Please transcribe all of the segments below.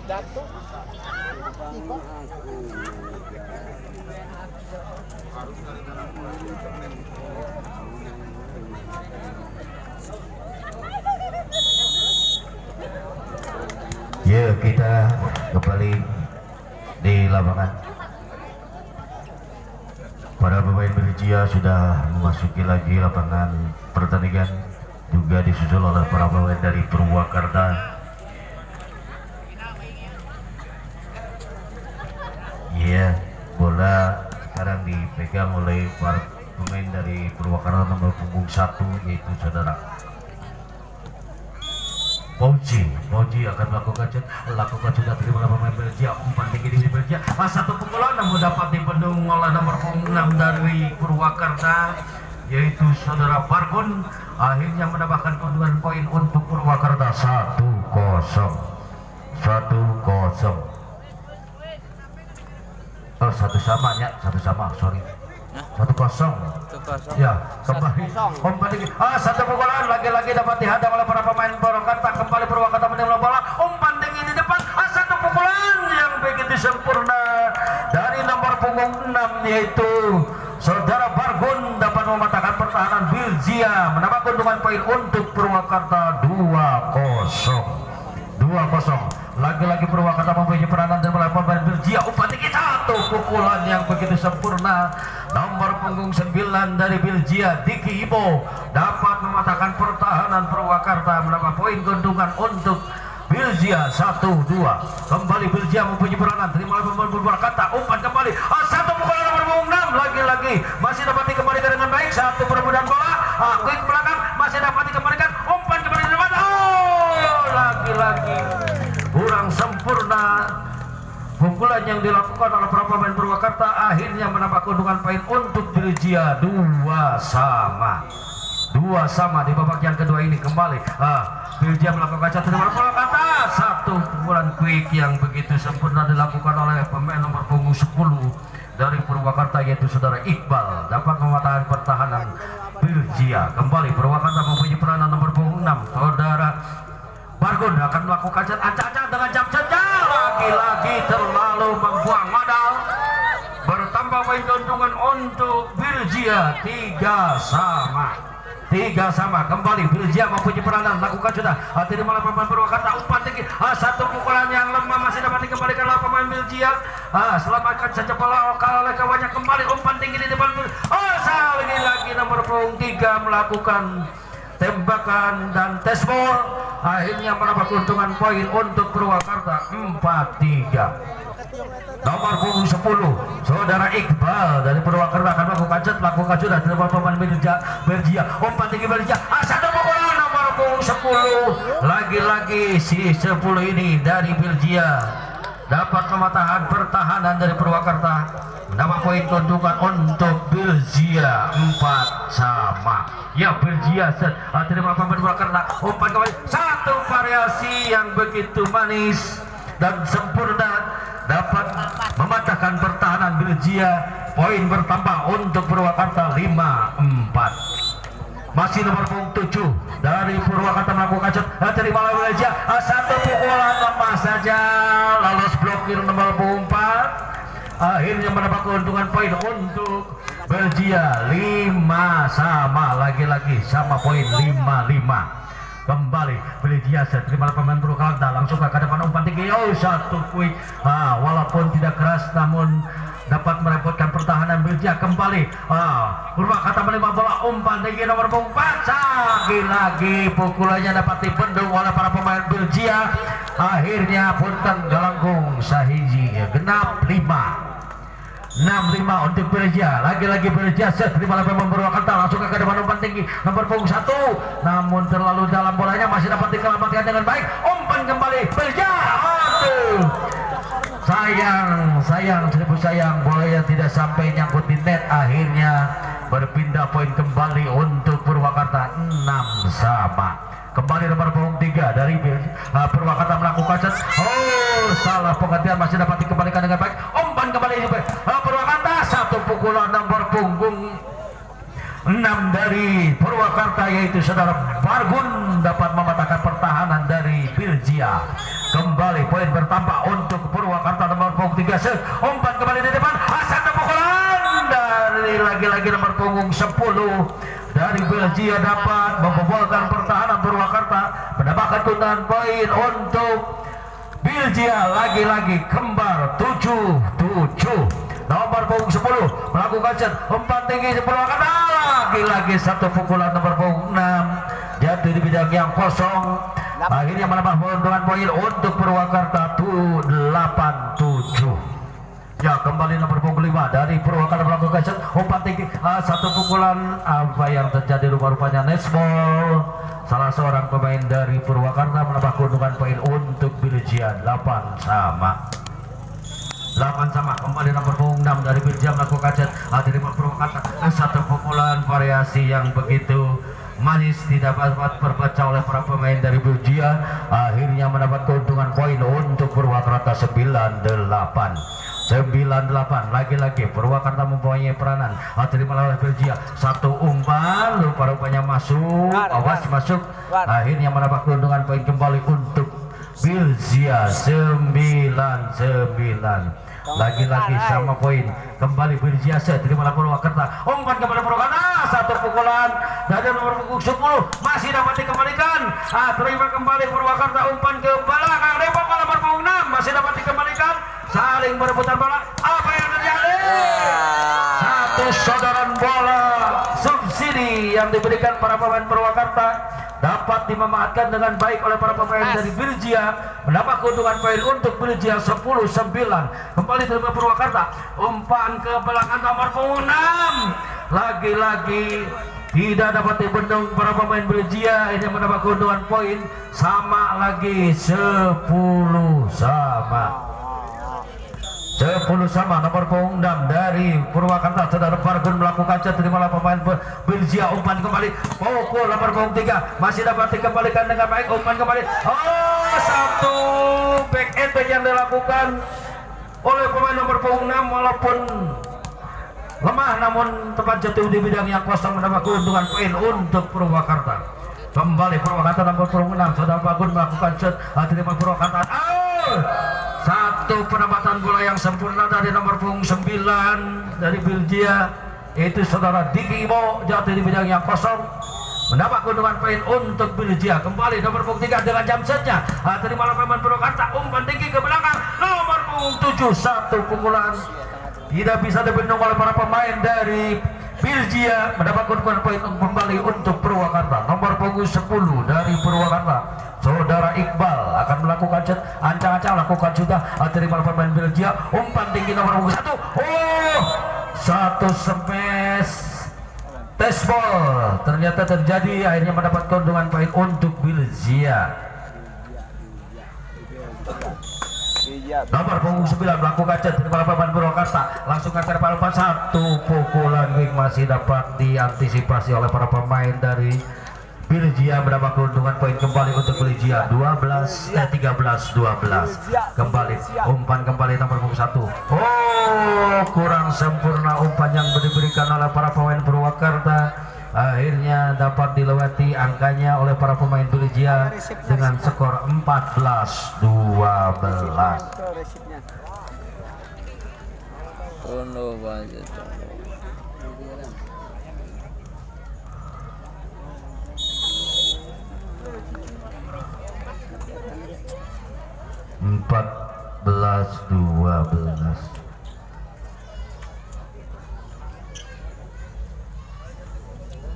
Ya, kita kembali di lapangan. Para pemain Belgia sudah memasuki lagi lapangan pertandingan, juga disusul oleh para pemain dari Purwakarta. Ya, bola sekarang dipegang oleh para pemain dari Purwakarta nomor punggung 1, yaitu saudara Fauji akan melakukan sudah terima pemain Belgia. Umpan tinggi di Belgia, satu pukulan namun dapat dibendung oleh nomor punggung 6 dari Purwakarta, yaitu saudara Bargun. Akhirnya mendapatkan keuntungan poin untuk Purwakarta 1-0. Oh, satu sama, sorry. 1-0. Ya, kembali umpan tinggi. Satu pukulan lagi-lagi dapat dihadang oleh para pemain Purwakarta. Kembali Purwakarta menerima bola. Umpan tinggi di depan. Satu pukulan yang begitu sempurna dari nomor punggung 6, yaitu saudara Bargun, dapat mematahkan pertahanan Belgia, menambah keuntungan poin untuk Purwakarta 2-0. Lagi-lagi Purwakarta mempunyai peranan dan melawan pemain Belgia. Umpan tinggi, satu pukulan yang begitu sempurna. Nomor punggung 9 dari Belgia, Diki Ibo, dapat mematahkan pertahanan Purwakarta, menambah poin keuntungan untuk Belgia 1-2. Kembali Belgia mempunyai peranan, terima oleh pemain Purwakarta. Umpan kembali, satu pukulan nomor punggung 6, lagi-lagi masih dapat dikembalikan dengan baik. Satu perebutan bola, quick belakang masih dapat dikembalikan. Umpan kembali ke depan. Lagi-lagi kurang sempurna pukulan yang dilakukan oleh para pemain Purwakarta, akhirnya menambah keuntungan poin untuk Belgia 2-2 di babak yang kedua ini. Kembali Belgia melakukan satu nomor Purwakarta, satu pukulan quick yang begitu sempurna dilakukan oleh pemain nomor punggung 10 dari Purwakarta, yaitu saudara Iqbal, dapat mematahkan pertahanan Belgia. Kembali Purwakarta mempunyai peranan nomor punggung 6, saudara Bargun akan melakukan acak-acak dengan jam saja. Lagi-lagi terlalu membuang modal. Bertambah poin keuntungan untuk Belgia 3-3. Kembali Belgia mempunyai peranan, lakukan sudah terima oleh pemain Purwakarta. Umpan tinggi, satu pukulan yang lemah masih dapat dikembalikan oleh pemain Belgia. Selamatkan saja bola oleh kawannya. Kembali umpan tinggi di depan. Lagi-lagi nomor punggung 3 melakukan tembakan dan tes ball, akhirnya menambah keuntungan poin untuk Purwakarta 4-3. Nomor punggung 10 saudara Iqbal dari Purwakarta akan melakukan sudah terima pemain Belgia. Umpan tinggi Belgia, satu pukulan nomor punggung 10, lagi-lagi si 10 ini dari Belgia dapat mematahkan pertahanan dari Purwakarta, menambah poin keuntungan untuk Belgia 4-4. Ya, Belgia terima pemain Purwakarta. Umpan kembali, satu variasi yang begitu manis dan sempurna, dapat mematahkan pertahanan Belgia. Poin bertambah untuk Purwakarta 5-4. Masih nomor punggung 7 dari Purwakarta melakukan shot, terima oleh Belgia. Satu pukulan lemah saja, lolos blokir nomor punggung 4. Akhirnya mendapat keuntungan poin untuk Belgia 5-5. Lagi-lagi sama poin 5-5. Kembali Belgia terima pemain Purwakarta, langsung ke depan umpan tinggi. Satu quick, walaupun tidak keras namun dapat merepotkan pertahanan Belgia. Kembali Purwakarta menerima bola, umpan tinggi nomor punggung 4. Lagi-lagi pukulannya dapat dibendung oleh para pemain Belgia. Akhirnya punten galanggung sahiji, genap 6-5 untuk Belgia. Lagi-lagi Belgia terima oleh pemain Purwakarta, langsung ke depan umpan tinggi nomor punggung 1, namun terlalu dalam bolanya, masih dapat diselamatkan dengan baik. Umpan kembali Belgia. Sayang, seribu sayang, bolanya tidak sampai nyangkut di net. Akhirnya berpindah poin kembali untuk Purwakarta 6-6. Kembali nomor punggung 3 dari Purwakarta melakukan shot. Salah penggantian, masih dapat dikembalikan dengan baik. Umpan kembali Purwakarta, satu pukulan nomor punggung 6 dari Purwakarta, yaitu saudara Bargun, dapat mematahkan pertahanan dari Belgia. kembali poin bertambah untuk Purwakarta nomor punggung 3. Umpan kembali di depan, satu pukulan dari lagi-lagi nomor punggung 10 dari Belgia dapat membobolkan pertahanan Purwakarta, mendapatkan keuntungan poin untuk Belgia. Lagi-lagi kembar 7-7 nomor punggung 10 melakukan set, umpan tinggi di Purwakarta, lagi-lagi satu pukulan nomor punggung 6 jatuh di bidang yang kosong, akhirnya menambah keuntungan poin untuk Purwakarta 8-7. Ya, kembali nomor punggung 5 dari Purwakarta melakukan set, umpan tinggi, satu pukulan. Apa yang terjadi rupa-rupanya netball, salah seorang pemain dari Purwakarta menambah keuntungan poin untuk Belgia. 8 sama kembali nomor punggung 6 dari Belgia melakukan set, terima Purwakarta, satu pukulan variasi yang begitu manis tidak dapat terbaca oleh para pemain dari Belgia, akhirnya mendapat keuntungan poin untuk Purwakarta 98. Lagi-lagi Purwakarta mempunyai peranan, terima oleh Belgia, satu umpan rupa-rupanya masuk, awas masuk, akhirnya mendapat keuntungan poin kembali untuk Belgia 9-9. Lagi-lagi sama poin kembali Belgia, terima Purwakarta, umpan kepada Purwakarta, satu pukulan dari nomor punggung 10 masih dapat dikembalikan, terima kembali Purwakarta, umpan ke belakang Depok nomor punggung 6 masih dapat dikembalikan, saling berebutan bola. Apa yang terjadi? Satu sodoran bola subsidi yang diberikan para pemain Purwakarta dapat dimanfaatkan dengan baik oleh para pemain dari Belgia, mendapat keuntungan poin untuk Belgia 10-9. Kembali terima Purwakarta, umpan ke belakang nomor punggung 6, lagi-lagi tidak dapat dibendung para pemain Belgia, ini mendapat keuntungan poin sama lagi 10 sama nomor punggung 6 dari Purwakarta. Saudara Fargun melakukan set, terimalah pemain Belgia, umpan kembali, pukul nomor punggung 3 masih dapat dikembalikan dengan baik, umpan kembali, satu back attack yang dilakukan oleh pemain nomor punggung 6 walaupun lemah namun tepat jatuh di bidang yang kosong, mendapat keuntungan poin untuk Purwakarta. Kembali Purwakarta nomor punggung 6, Saudara Fargun melakukan set, terima Purwakarta, satu penempatan bola yang sempurna dari nomor punggung 9 dari Belgia, itu Saudara Diki Imo, jatuh di bidang yang kosong, mendapat keuntungan poin untuk Belgia. Kembali nomor punggung 3 dengan jam setnya, terima pemain Purwakarta, umpan tinggi ke belakang nomor punggung 7, satu pukulan tidak bisa dibendung oleh para pemain dari Belgia, mendapat keuntungan poin kembali untuk Purwakarta. Nomor punggung 10 dari Purwakarta, Saudara Iqbal akan melakukan set, ancang-ancang lakukan sudah, terima pemain Belgia, umpan tinggi nomor punggung 1, satu smash test ball ternyata terjadi, akhirnya mendapat keuntungan poin untuk Belgia. Nomor punggung 9 melakukan set, terima pemain Purwakarta, langsung ke terpal, satu pukulan wing masih dapat diantisipasi oleh para pemain dari Belgia, mendapat keuntungan poin kembali untuk Belgia 13-12. Kembali umpan kembali nomor punggung 1, kurang sempurna umpan yang diberikan oleh para pemain Purwakarta, akhirnya dapat dilewati angkanya oleh para pemain Belgia dengan skor 14-12. Empat belas 12.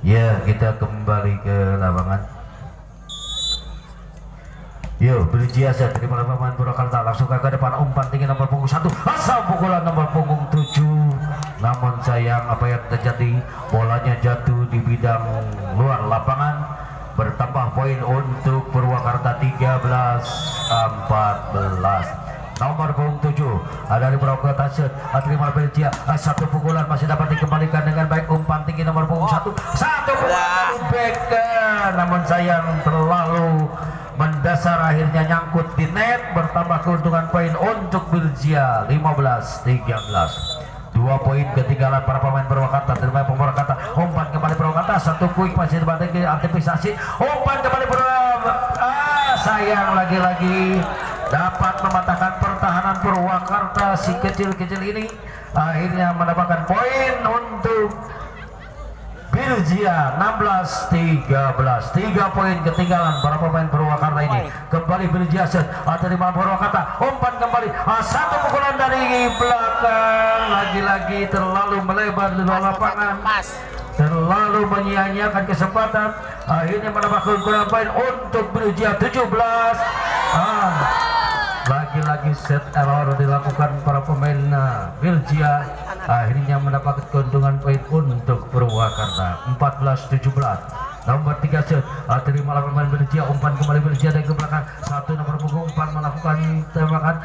Ya, kita kembali ke lapangan. Yo, Belgia set, terima pemain Purwakarta, langsung ke depan, umpan tinggi nomor punggung 1, asal pukulan nomor punggung 7, namun sayang apa yang terjadi, bolanya jatuh di bidang luar lapangan, bertambah poin untuk Purwakarta 13-14. Nomor punggung 7 dari Purwakarta set, terima Belgia, satu pukulan masih dapat dikembalikan dengan baik, umpan tinggi nomor punggung 1, satu pukulan back, namun sayang terlalu mendasar, akhirnya nyangkut di net, bertambah keuntungan poin untuk Belgia 15-13. 2 poin ketinggalan para pemain Purwakarta, terima Purwakarta, umpan kembali Purwakarta, satu quick masih dapat antisipasi, umpan kembali sayang lagi-lagi dapat mematahkan pertahanan Purwakarta si kecil-kecil ini, akhirnya mendapatkan poin untuk Biljia 16-13. 3 poin ketinggalan para pemain Purwakarta ini. Kembali Biljia terima Purwakarta, umpan kembali, satu pukulan dari belakang, lagi-lagi terlalu melebar di luar lapangan, terlalu menyia-nyiakan kesempatan, akhirnya mendapatkan poin untuk Biljia 17. Lagi-lagi set error dilakukan para pemain Biljia, akhirnya mendapat keuntungan poin untuk Purwakarta 14-17. Nomor 3 set terima pemain Biljia, umpan kembali Biljia dari ke belakang, satu nomor punggung umpan melakukan tembakan,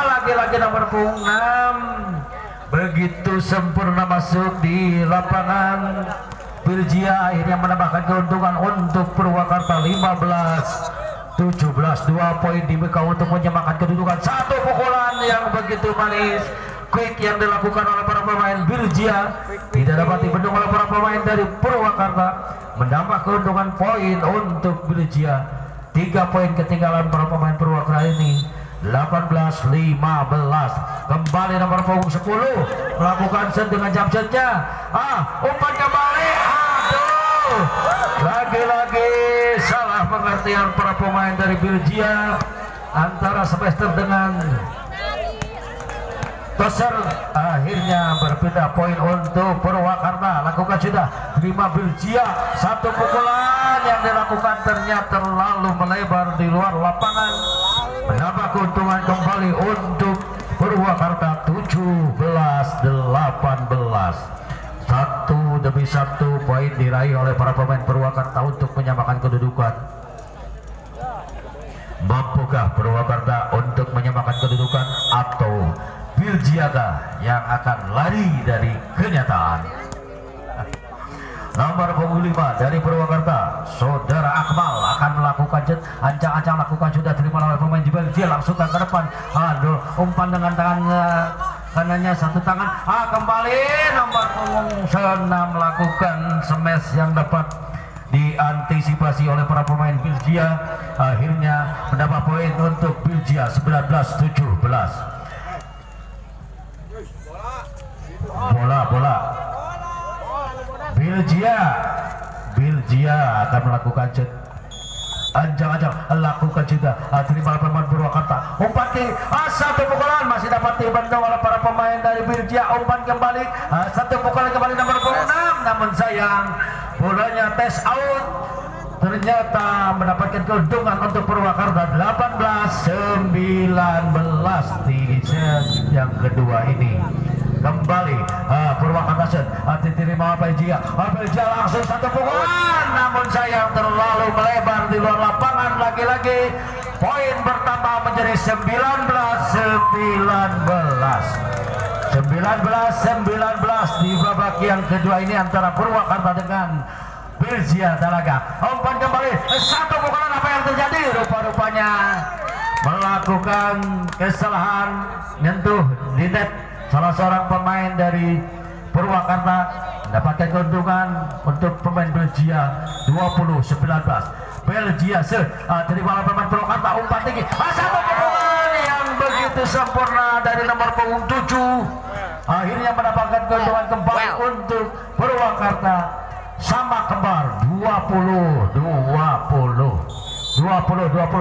lagi-lagi nomor punggung 6 begitu sempurna masuk di lapangan. Biljia akhirnya menambahkan keuntungan untuk Purwakarta 15-17. 2 poin dibuka untuk menyamakan kedudukan. Satu pukulan yang begitu manis, quick yang dilakukan oleh para pemain Biljia, tidak dapat dibendung oleh para pemain dari Purwakarta, menambah keuntungan poin untuk Biljia. 3 poin ketinggalan para pemain Purwakarta ini. 18-15. Kembali nomor punggung 10 melakukan set dengan jump shotnya. Umpan kembali, aduh, lagi-lagi salah pengertian para pemain dari Biljia antara Semester dengan Toser, akhirnya berpindah poin untuk Purwakarta. Lakukan sudah, terima Biljia, satu pukulan yang dilakukan ternyata terlalu melebar di luar lapangan, menambah keuntungan kembali untuk Purwakarta 17-18. 1 poin diraih oleh para pemain Purwakarta untuk menyamakan kedudukan. Mampukah Purwakarta untuk menyamakan kedudukan atau Biljia yang akan lari dari kenyataan? Nomor punggung 5 dari Purwakarta, Saudara Akmal akan melakukan jet, ancang-ancang lakukan sudah, terima oleh pemain Biljia, langsung ke depan, umpan dengan tangan kanannya, satu tangan, kembali nomor punggung 6 melakukan smash yang dapat diantisipasi oleh para pemain Biljia, akhirnya mendapat poin untuk Biljia 19-17. Bola Biljia akan melakukan jet, ancang-ancang lakukan juga, terima pemain Purwakarta, umpan ke satu pukulan masih dapat dibendung oleh para pemain dari Biljia, umpan kembali, satu pukulan kembali nomor 6, namun sayang bolanya tes out, ternyata mendapatkan keuntungan untuk Purwakarta 18-19 di set yang kedua ini. Kembali Purwakarta set diterima Biljia, langsung satu pukulan, namun sayang terlalu melebar di luar lapangan. Lagi-lagi poin bertambah menjadi 19 di babak yang kedua ini antara Purwakarta dengan Biljia Talaga. Umpan kembali, satu pukulan, apa yang terjadi? Rupa-rupanya melakukan kesalahan menyentuh di net. Salah seorang pemain dari Purwakarta mendapatkan keuntungan untuk pemain Biljia 20-19. Biljia terima pemain Purwakarta, umpan tinggi, satu pukulan yang begitu sempurna dari nomor punggung 7, akhirnya mendapatkan keuntungan kembali untuk Purwakarta, sama kembar 20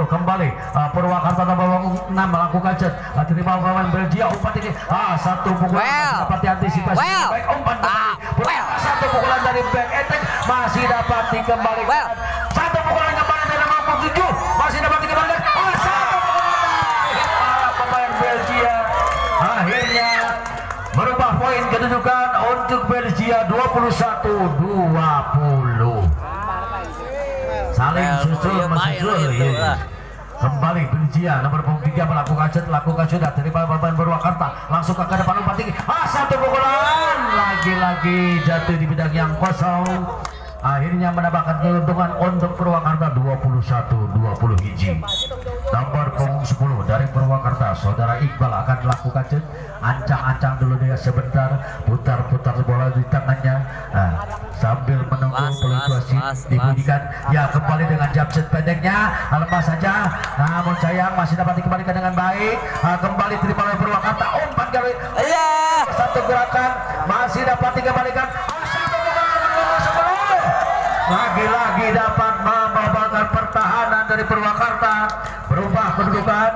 kembali. Purwakarta nomor 6 melakukan jet, terima pemain Biljia, umpan tinggi, satu pukulan dapat diantisipasi baik, umpan kembali, satu pukulan dari back attack masih dapat dikembalikan, satu pukulan kembali dari nomor 7 masih dapat dikembalikan, satu pukulan pemain Biljia, akhirnya merubah poin kedudukan untuk Biljia 21-20. Saling susul menyusul. Kembali Biljia nomor punggung 3 lakukan sudah, terima pemain Purwakarta, langsung ke depan, umpan tinggi, satu pukulan, lagi-lagi jatuh di bidang yang kosong, akhirnya mendapatkan keuntungan untuk Purwakarta 21-20 hiji. nomor punggung 10 dari Purwakarta, saudara Iqbal akan melakukan ancang-ancang dulu dia sebentar, putar-putar bola di tangannya, sambil menunggu peluit dibunyikan. Ya, kembali dengan jump set pendeknya, lepas saja, namun sayang masih dapat dikembalikan dengan baik. Kembali terima oleh Purwakarta, umpan garis, satu gerakan masih dapat dikembalikan. Lagi-lagi dapat membatalkan pertahanan dari Purwakarta, berubah kedudukan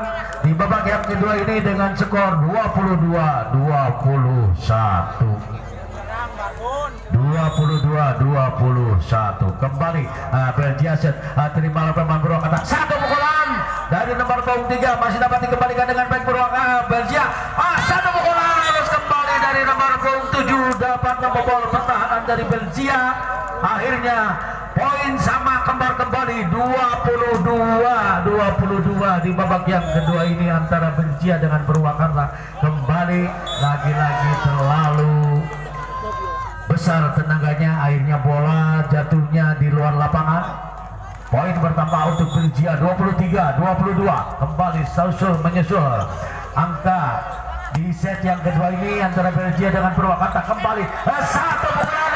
di babak yang kedua ini dengan skor 22-21 kembali. Belgia set terima pemain Purwakarta, satu pukulan dari nomor punggung 3 masih dapat dikembalikan dengan baik Purwakarta. Belgia satu pukulan harus kembali dari nomor punggung 7 dapat membobol pertahanan dari Belgia. Akhirnya poin sama kembali 22 di babak yang kedua ini antara Belgia dengan Purwakarta. Kembali lagi-lagi terlalu besar tenaganya, akhirnya bola jatuhnya di luar lapangan. Poin bertambah untuk Belgia 23-22. Kembali menyusul angka di set yang kedua ini antara Belgia dengan Purwakarta. Kembali satu pukulan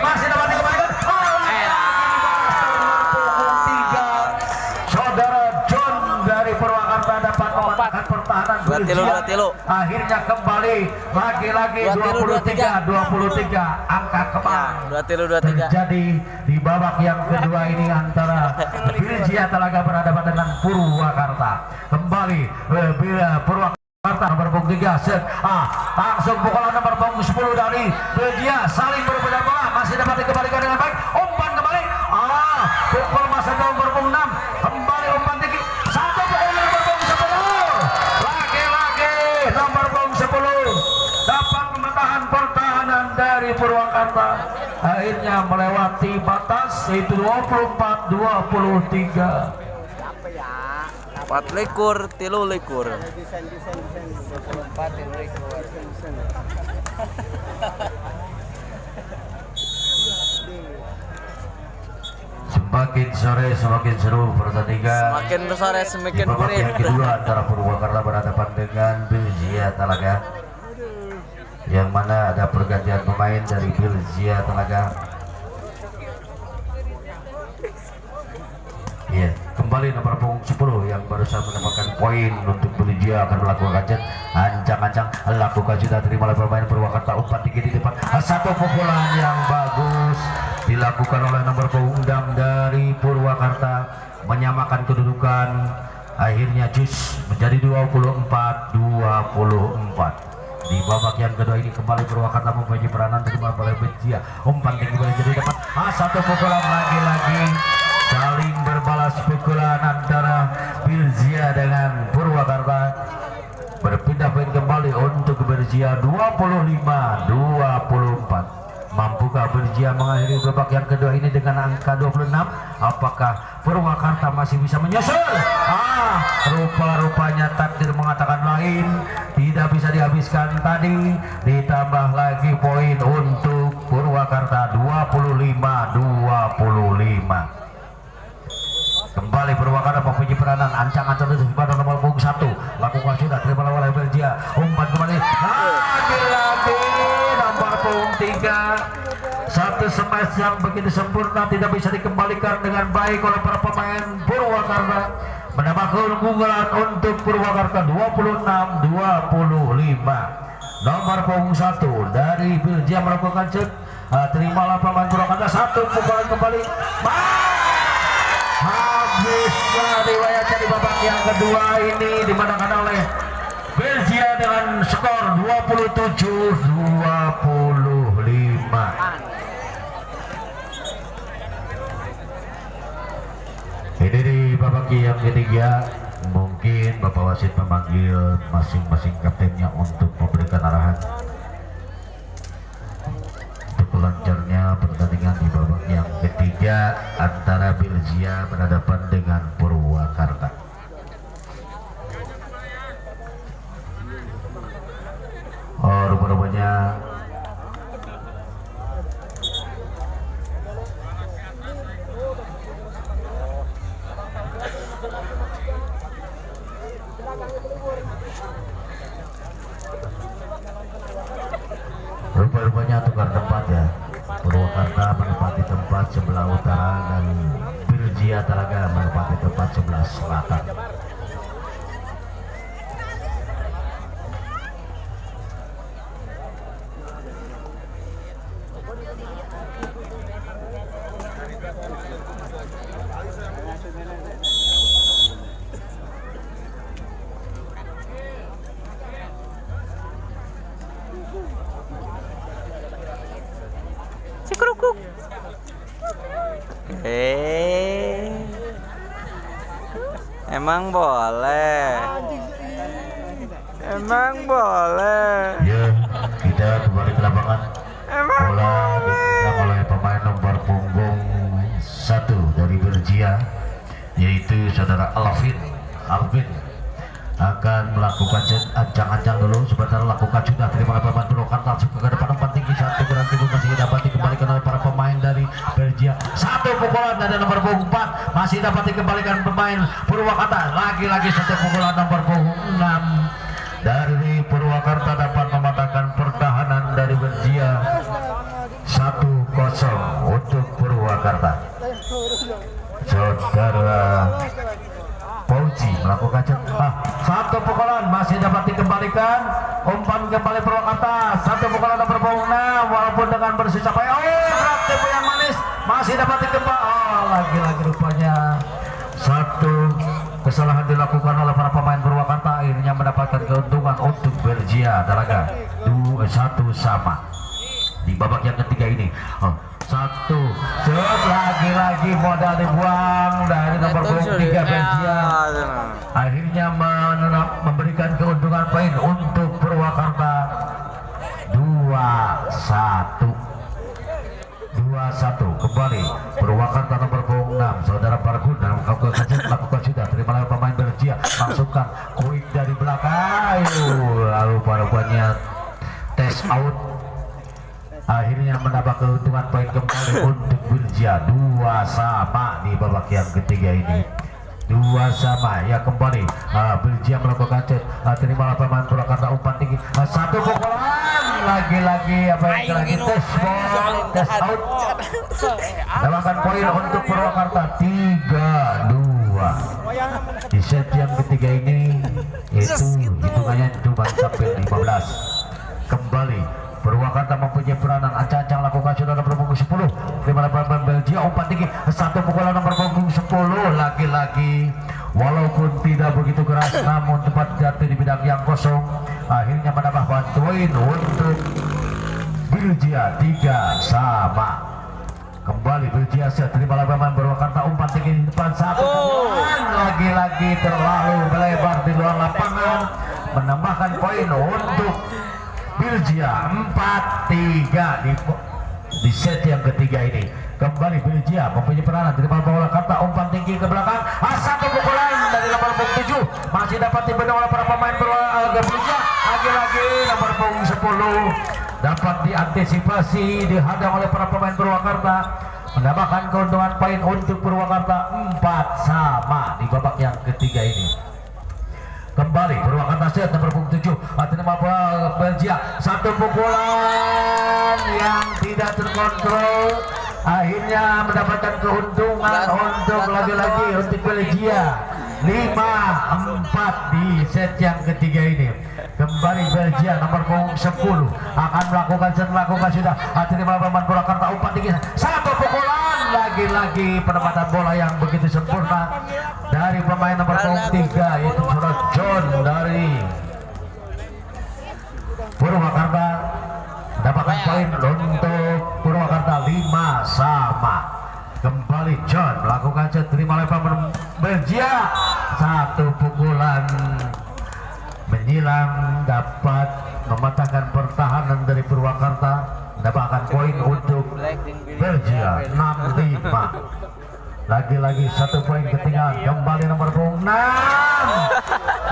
masih dapat dikembalikan. Saudara John dari Purwakarta dapat memenangkan pertahanan Belgia. Akhirnya kembali lagi-lagi 23 angka kembali terjadi di babak yang kedua ini antara Belgia Talaga berhadapan dengan Purwakarta. Kembali Purwakarta nomor punggung 3 set langsung pukulan nomor punggung 10 dari Belgia, saling berebut bola, masih dapat dikembalikan dengan baik. Umpan kembali, pukul masa nomor punggung 6, kembali umpan tinggi, satu pukulan nomor punggung 10. Lagi-lagi nomor punggung 10 dapat mematahan pertahanan dari Purwakarta. Akhirnya melewati batas, yaitu 24-23. 4 likur, 3 likur. Semakin sore semakin seru pertandingan. Semakin sore semakin babak yang kedua antara Purwakarta berhadapan dengan Belgia Talaga, yang mana ada pergantian pemain dari Belgia Talaga. Iya, kembali nomor punggung 10 yang barusan mendapatkan poin untuk Belgia akan melakukan ancang-ancang, lakukan sudah terima oleh pemain Purwakarta. Umpan tinggi di depan, satu pukulan yang bagus dilakukan oleh nomor punggung 6 dari Purwakarta, menyamakan kedudukan. Akhirnya jus menjadi 24-24. Di babak yang kedua ini kembali Purwakarta mempunyai peranan terima oleh Belgia. Umpan tinggi jadi depan, satu pukulan lagi-lagi saling berbalas pukulan antara Belgia dengan Purwakarta. Berpindah poin kembali untuk Belgia 25-24. Mampukah Belgia mengakhiri babak yang kedua ini dengan angka 26? Apakah Purwakarta masih bisa menyusul? Rupa-rupanya takdir mengatakan lain, tidak bisa dihabiskan tadi. Ditambah lagi poin untuk Purwakarta 25-25. Kembali Purwakarta mempunyai peranan ancang-ancang di sebelah nomor punggung 1. Lakukan sudah terima oleh Belgia. Umpan kembali lagi-lagi nomor punggung 3. Satu smash yang begitu sempurna tidak bisa dikembalikan dengan baik oleh para pemain Purwakarta. Menambah keunggulan untuk Purwakarta 26-25. Nomor punggung 1 dari Belgia melakukan cek. Terimalah pemain Purwakarta, satu pukulan kembali. Habisnya riwayatnya di babak yang kedua ini dimenangkan oleh Belgia dengan skor 27-25. Ini di babak yang ketiga, mungkin Bapak Wasit memanggil masing-masing kaptennya untuk memberikan arahan untuk lancarnya pertandingan di babak yang ketiga antara Belgia berhadapan dengan Purwakarta. Rupa-rupanya Rupa-rupanya tukar tempat ya. Purwakarta menempati tempat sebelah utara dan Birjia Talaga menempati tempat sebelah selatan. Cikrukuk. Emang boleh. Emang boleh. Ya, kita kembali ke lapangan. Emang Bola boleh. dipegang oleh pemain nomor punggung 1 dari Birjia, yaitu saudara Alvin akan melakukan ancang-ancang dulu sebentar, lakukan sudah terima oleh pemain Purwakarta, masuk ke depan umpan tinggi, satu gerak timbul masih dapat dikembalikan oleh para pemain dari Birjia. Satu pukulan dari nomor punggung 4 masih dapat dikembalikan pemain Purwakarta, lagi-lagi satu pukulan nomor punggung 6 dari Purwakarta dapat mematahkan pertahanan dari Birjia. 1-0 untuk Purwakarta. Saudara Fauzi melakukan satu pukulan masih dapat dikembalikan, umpan kembali Purwakarta, satu pukulan nomor punggung 6 walaupun dengan bersisa payah. Gerak tempo yang manis masih dapat dikembalikan. Lagi-lagi rupanya satu kesalahan dilakukan oleh para pemain Purwakarta, akhirnya mendapatkan keuntungan untuk Birjia Talaga. 2-1 sama di babak yang ketiga ini. Satu shot, lagi-lagi modal dibuang dari nomor punggung 3 Birjia, akhirnya memberikan keuntungan poin untuk Purwakarta. 2-1 kembali Purwakarta nomor punggung 6 saudara Pargun dan melakukan sudah terima oleh pemain Birjia, masukkan quick dari belakang, lalu rupanya tes out, akhirnya mendapat keuntungan poin kembali untuk Birjia. 2 sama di babak yang ketiga ini. 2 sama ya kembali. Birjia melakukan terima pemain Purwakarta, umpan tinggi, satu pukulan, lagi-lagi apa yang terakhir tes out, dapatkan poin untuk Purwakarta. 3-2 di set yang ketiga ini, itu hitungannya cuma sampai 15. Kembali Purwakarta mempunyai peranan, ancang-ancang lakukan sudah nomor punggung 10 terima pemain Birjia, umpan tinggi, satu pukulan nomor punggung 10, lagi-lagi walaupun tidak begitu keras namun tempat jatuh di bidang yang kosong, akhirnya menambah poin untuk Birjia. 3 sama kembali Birjia terima pemain Purwakarta, umpan tinggi di depan, satu pukulan, lagi-lagi terlalu melebar di luar lapangan, menambahkan poin untuk Birjia. 4-3 di set yang ketiga ini. Kembali Birjia mempunyai peranan terima Purwakarta, umpan tinggi ke belakang, satu pukulan dari nomor punggung 7 masih dapat dibendung oleh para pemain Birjia, lagi-lagi nomor punggung 10 dapat diantisipasi, dihadang oleh para pemain Purwakarta, mendapatkan keuntungan poin untuk Purwakarta. 4 sama di babak yang ketiga ini. Kembali Purwakarta set nomor punggung 7 terima Birjia, satu pukulan yang tidak terkontrol, akhirnya mendapatkan keuntungan untuk lagi-lagi untuk Birjia. 5-4 di set yang ketiga ini. Kembali Birjia nomor punggung 10 akan melakukan sudah terima pemain Purwakarta, umpan tinggi, satu pukulan, lagi-lagi penempatan bola yang begitu sempurna dari pemain nomor punggung 3 yaitu saudara John dari Purwakarta, mendapatkan poin untuk Purwakarta. 5 sama. Kembali John melakukan terima oleh pemain Birjia, satu pukulan menyilang dapat mematahkan pertahanan dari Purwakarta, mendapatkan poin untuk Birjia. 6-5. Lagi-lagi satu poin ketinggalan. Kembali nomor punggung 6,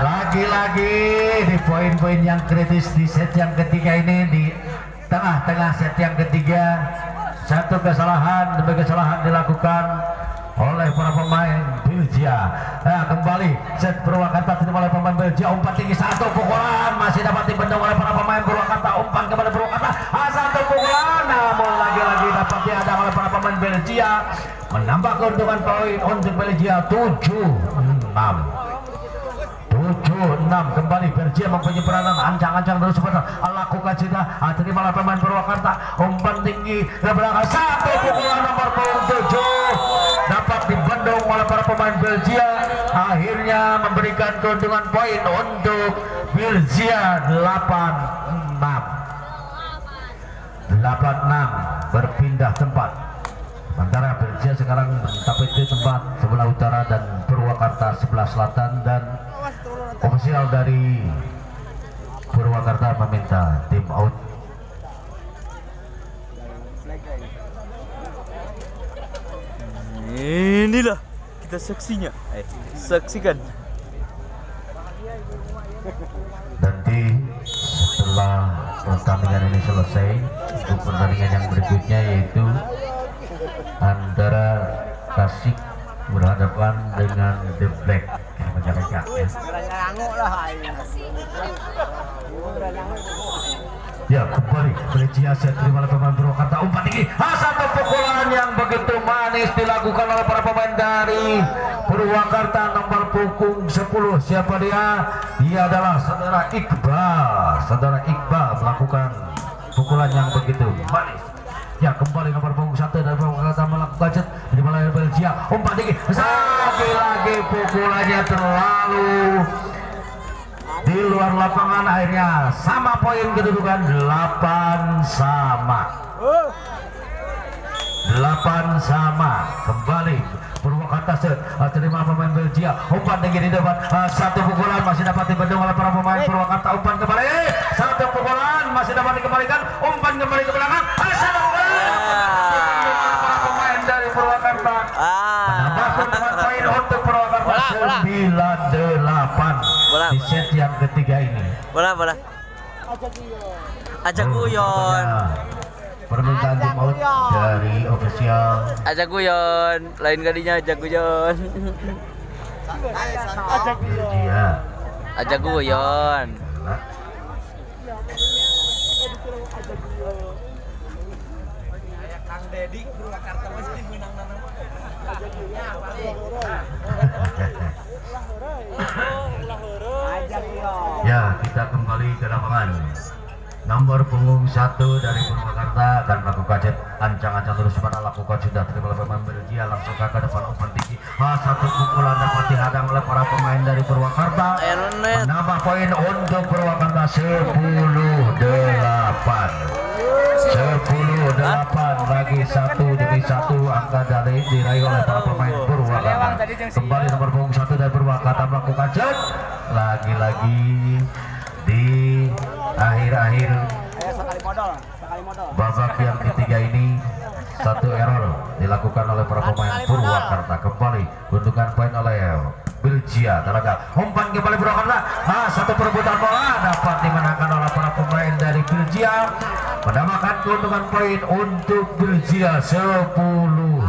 lagi-lagi di poin-poin yang kritis di set yang ketiga ini, di tengah-tengah set yang ketiga, satu kesalahan demi kesalahan dilakukan oleh para pemain Belgia. Kembali set Purwakarta diterima oleh pemain Belgia, umpan tinggi, satu pukulan masih dapat dibendung oleh para pemain Purwakarta, umpan kepada Purwakarta, satu pukulan namun lagi-lagi dapat dihadang oleh para pemain Belgia, menambah keuntungan poin untuk Belgia 7-6. Kembali Belgia mempunyai peranan ancang-ancang terus lakukan cita, terima oleh pemain Purwakarta, umpan tinggi ke belakang, satu pukulan nomor punggung 7 dapat dibendung oleh para pemain Belgia, akhirnya memberikan keuntungan poin untuk Belgia 8-6 berpindah tempat. Sementara Belgia sekarang mencapai di tempat sebelah utara dan Purwakarta sebelah selatan, dan ofisial dari Purwakarta meminta tim out. Inilah kita saksinya. Saksikan. Nanti setelah pertandingan ini selesai, untuk pertandingan yang berikutnya yaitu antara Tasik berhadapan dengan The Black Majalengka. Ya, kembali Belgia set terima oleh pemain Purwakarta, umpan tinggi, satu pukulan yang begitu manis dilakukan oleh para pemain dari Purwakarta nomor punggung 10. Siapa dia? Dia adalah saudara Iqbal melakukan pukulan yang begitu manis. Ya, kembali nomor punggung 1 dari Purwakarta melakukan jet terima oleh Belgia, umpan tinggi, lagi pukulannya terlalu di luar lapangan, akhirnya sama poin kedudukan 8-8. Kembali Purwakarta terima pemain Belgia, umpan tinggi di depan, satu pukulan masih dapat dibendung oleh para pemain Purwakarta, umpan kembali, satu pukulan masih dapat dikembalikan, umpan kembali ke belakang, satu pukulan para pemain dari Purwakarta menambah keuntungan poin untuk Purwakarta 9-8 di set yang ketiga ini. Bola. Ajak guyon. Permintaan tim out dari ofisial. Ajak guyon. Lain kalinya ajak guyon. Belgia. Ajak guyon. Kang Dedi Purwakarta mesti menang. Ya, kita kembali ke lapangan. Nomor punggung 1 dari Purwakarta akan melakukan jet ancang-ancang terus pada lakukan sudah terima oleh pemain Belgia, langsung ke depan, umpan tinggi, satu pukulan dapat dihadang oleh para pemain dari Purwakarta, menambah poin untuk Purwakarta 10-8 lagi 1-1 angka dari diraih oleh para pemain Purwakarta. Kembali nomor punggung 1 dari Purwakarta melakukan jet lagi-lagi di akhir babak yang ketiga ini. Satu error dilakukan oleh para pemain Purwakarta. Kembali keuntungan poin oleh Belgia. Telaga umpan kembali Purwakarta, satu perebutan bola dapat dimenangkan oleh para pemain dari Belgia, menambahkan keuntungan poin untuk Belgia 10-10.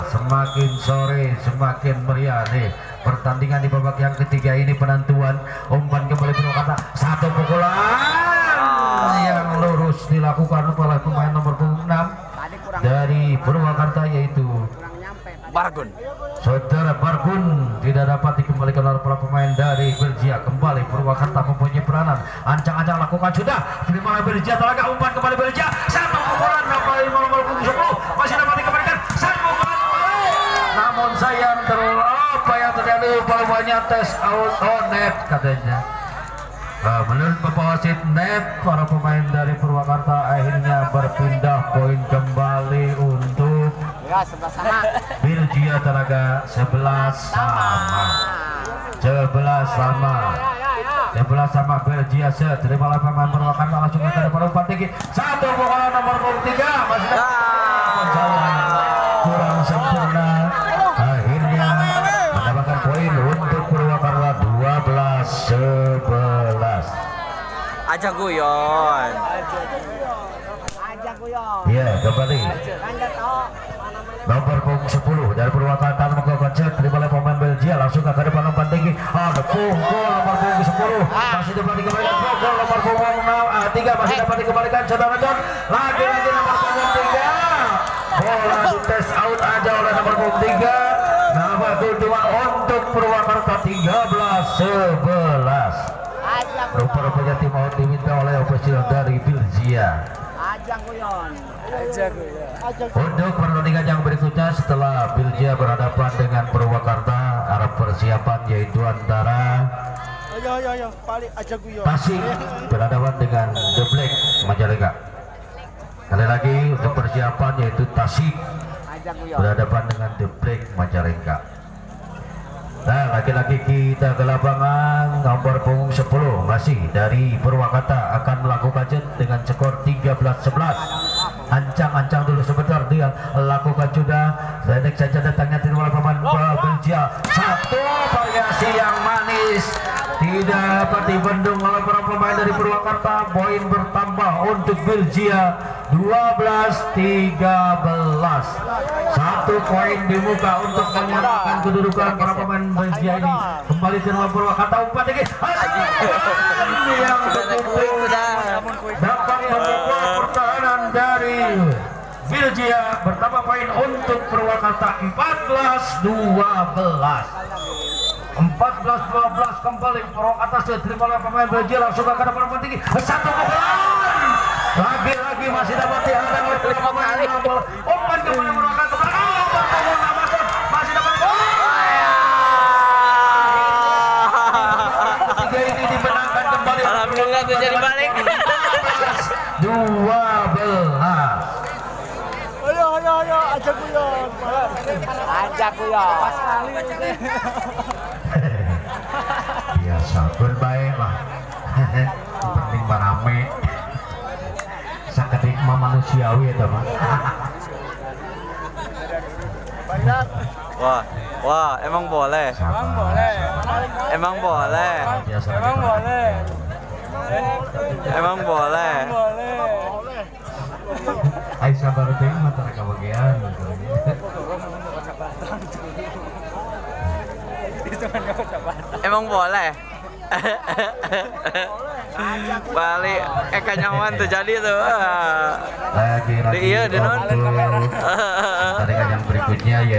Semakin sore semakin meriah nih pertandingan di babak yang ketiga ini, penentuan. Umpan kembali Purwakarta, satu pukulan yang lurus dilakukan oleh pemain nomor punggung 6 dari Purwakarta yaitu Bargun. Saudara Bargun tidak dapat dikembalikan oleh para pemain dari Belgia. Kembali Purwakarta mempunyai peranan ancang-ancang lakukan sudah terima oleh Belgia, telaga umpan kembali Belgia, satu pukulan dapat nomor punggung 10 masih dapat dikembalikan, satu pukulan namun sayang apa yang terjadi, bola tes out net katanya. Menurut Bapak wasit net, para pemain dari Purwakarta akhirnya berpindah poin kembali untuk Belgia. Telaga 11 sama Belgia terima oleh pemain Purwakarta, langsung ke depan, umpan tinggi, satu pukulan nomor 3 masih kurang sempurna, akhirnya mendapatkan poin untuk Purwakarta 12-11. Ajak guyon. Ya, kembali. Nomor punggung 10 dari Purwakarta melakukan cek terima oleh pemain Belgia langsung ke depan umpan tinggi. Ada pukul nomor punggung 10 masih dapat dikembalikan pukul nomor punggung 3 masih dapat dikembalikan saudara John. Lagi-lagi nomor punggung 3. Bola dites out aja oleh nomor punggung 3. Nomor kedua untuk Purwakarta 13-11. Rupa-rupanya tim out diminta oleh ofisial dari Belgia. Untuk pertandingan yang berikutnya setelah Belgia berhadapan dengan Purwakarta, arah persiapan yaitu antara Tasik berhadapan dengan The Black Majalengka. Kali lagi untuk persiapan yaitu Tasik berhadapan dengan The Black Majalengka. Nah, lagi-lagi kita ke lapangan nomor punggung 10 masih dari Purwakarta akan melakukan jet dengan skor 13-11. Ancang-ancang dulu sebentar dia lakukan sudah. Sedek saja datangnya dari pemain Belgia. Satu variasi yang manis tidak dapat dibendung oleh para pemain dari Purwakarta. Poin bertambah untuk Belgia 12-13. Satu poin di muka untuk menyamakan kedudukan para pemain Belgia ini. Kembali ke nomor Purwakarta umpan tinggi. Yang dapat membuat pertahanan dari Belgia bertambah poin untuk Purwakarta 14-12. 14-12 kembali Purwakarta sudah terima oleh pemain Belgia langsung ke depan umpan tinggi. Satu pukulan. Lagi-lagi masih dapat dihantam oleh pemain bola. Umpan kembali Purwakarta. Masih dapat ketiga ini dimenangkan kembali. Alhamdulillah gue jadi balik. 12. Ayo, ajak guyon. Biasa berbaik lah. Penting barame. Sakedik mah manusiawi eta mah. Wah, emang boleh. Emang boleh. Biasa Emang boleh. Ai sabar teh mah tara kabagian. Emang boleh. Balik kanyawan tuh jadi tuh. Lagi Iya, di non. Pertandingan yang berikutnya yaitu